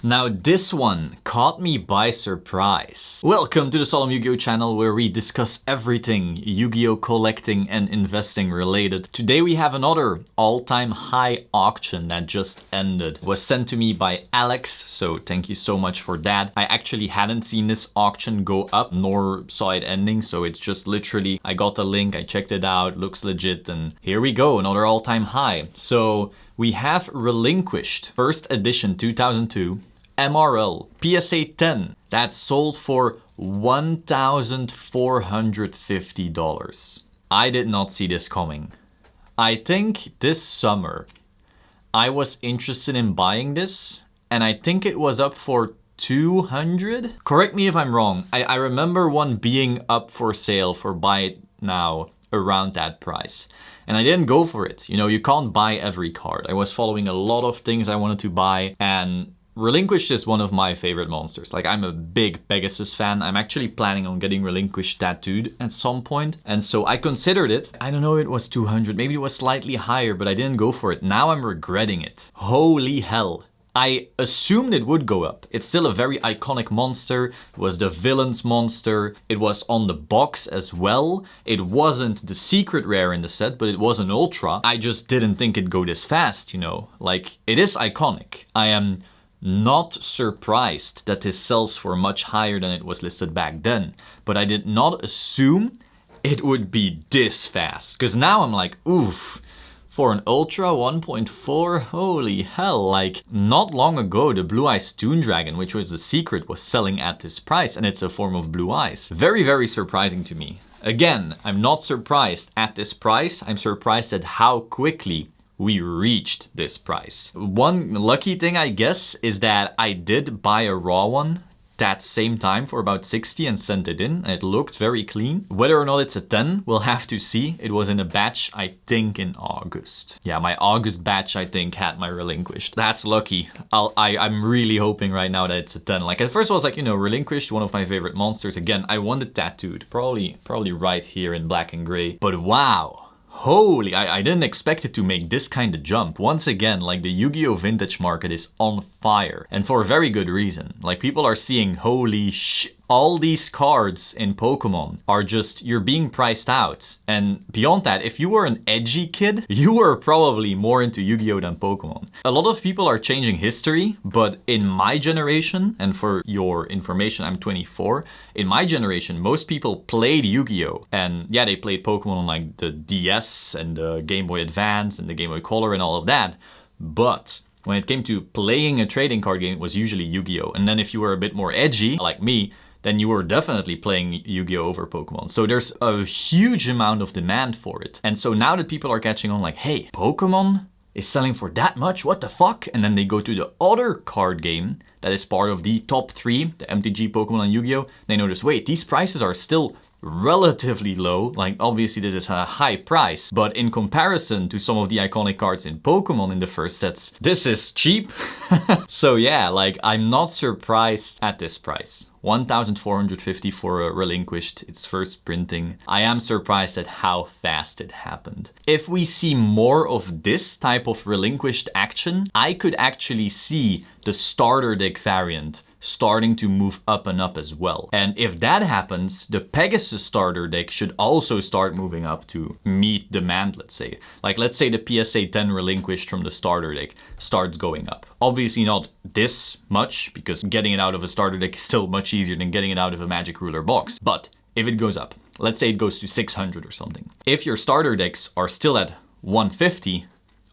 Now this one caught me by surprise. Welcome to the Solemn Yugioh channel where we discuss everything Yu-Gi-Oh collecting and investing related. Today we have another all-time high auction that just ended. It was sent to me by Alex, so thank you so much for that. I actually hadn't seen this auction go up nor saw it ending, so it's just literally I got the link, I checked it out, looks legit, and here we go, another all-time high. So we have Relinquished, first edition 2002. MRL PSA 10 that sold for $1,450. I did not see this coming. I think this summer I was interested in buying this and I think it was up for 200. Correct me if I'm wrong. I remember one being up for sale for buy it now around that price. And I didn't go for it. You know, you can't buy every card. I was following a lot of things I wanted to buy, and Relinquished is one of my favorite monsters. Like, I'm a big Pegasus fan. I'm actually planning on getting Relinquished tattooed at some point. And so I considered it. I don't know if it was 200, maybe it was slightly higher, but I didn't go for it. Now I'm regretting it. Holy hell. I assumed it would go up. It's still a very iconic monster. It was the villain's monster. It was on the box as well. It wasn't the secret rare in the set, but it was an ultra. I just didn't think it'd go this fast, you know. Like, it is iconic. I am not surprised that this sells for much higher than it was listed back then, but I did not assume it would be this fast. Because now I'm like, oof, for an Ultra 1.4, holy hell. Like, not long ago, the Blue Eyes Toon Dragon, which was the secret, was selling at this price, and it's a form of blue eyes. Very, very surprising to me. Again, I'm not surprised at this price. I'm surprised at how quickly we reached this price. One lucky thing, I guess, is that I did buy a raw one that same time for about 60 and sent it in, and it looked very clean. Whether or not it's a 10, we'll have to see. It was in a batch, I think, in August. Yeah, my August batch, I think, had my Relinquished. That's lucky. I'm really hoping right now that it's a 10. Like, at first I was like, you know, Relinquished, one of my favorite monsters. Again, I want it tattooed. Probably right here in black and gray. But wow. Holy, I didn't expect it to make this kind of jump. Once again, like, the Yu-Gi-Oh vintage market is on fire, and for a very good reason. Like, people are seeing, holy shit, all these cards in Pokemon are just, you're being priced out. And beyond that, if you were an edgy kid, you were probably more into Yu-Gi-Oh than Pokemon. A lot of people are changing history, but in my generation, and for your information, I'm 24, in my generation, most people played Yu-Gi-Oh! And yeah, they played Pokemon on like the DS and the Game Boy Advance and the Game Boy Color and all of that. But when it came to playing a trading card game, it was usually Yu-Gi-Oh! And then if you were a bit more edgy, like me, then you were definitely playing Yu-Gi-Oh! Over Pokemon. So there's a huge amount of demand for it. And so now that people are catching on like, hey, Pokemon is selling for that much? What the fuck? And then they go to the other card game that is part of the top 3, the MTG, Pokemon, and Yu-Gi-Oh! They notice, wait, these prices are still relatively low. Like, obviously this is a high price, but in comparison to some of the iconic cards in Pokemon in the first sets, this is cheap. So yeah, like, I'm not surprised at this price. 1,450 for a Relinquished, its first printing. I am surprised at how fast it happened. If we see more of this type of Relinquished action, I could actually see the starter deck variant starting to move up and up as well. And if that happens, the Pegasus starter deck should also start moving up to meet demand, let's say. Like, let's say the PSA 10 Relinquished from the starter deck starts going up. Obviously not this much, because getting it out of a starter deck is still much easier than getting it out of a Magic Ruler box. But if it goes up, let's say it goes to 600 or something. If your starter decks are still at 150,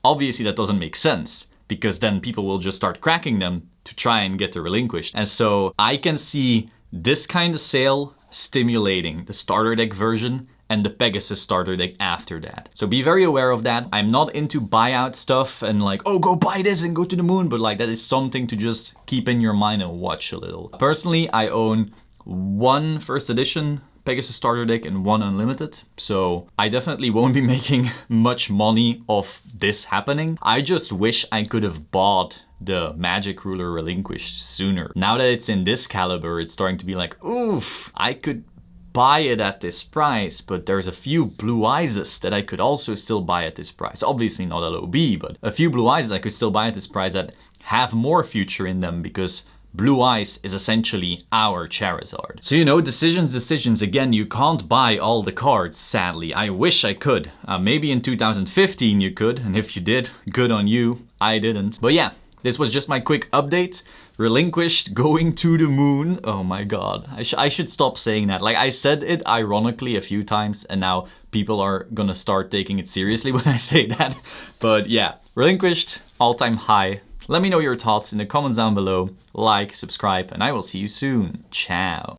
obviously that doesn't make sense, because then people will just start cracking them to try and get the Relinquished. And so I can see this kind of sale stimulating the starter deck version and the Pegasus starter deck after that. So be very aware of that. I'm not into buyout stuff and like, oh, go buy this and go to the moon, but like, that is something to just keep in your mind and watch a little. Personally, I own one first edition Pegasus starter deck and one unlimited, so I definitely won't be making much money off this happening. I just wish I could have bought the Magic Ruler Relinquished sooner. Now that it's in this caliber, it's starting to be like, oof, I could buy it at this price, but there's a few Blue Eyes that I could also still buy at this price. Obviously not LOB, but a few Blue Eyes I could still buy at this price that have more future in them because Blue Eyes is essentially our Charizard. So, you know, decisions. Again, you can't buy all the cards, sadly. I wish I could. Maybe in 2015 you could, and if you did, good on you. I didn't. But yeah, this was just my quick update. Relinquished, going to the moon. Oh my god. I should stop saying that. Like, I said it ironically a few times, and now people are gonna start taking it seriously when I say that. But yeah, Relinquished, all-time high. Let me know your thoughts in the comments down below. Like, subscribe, and I will see you soon. Ciao.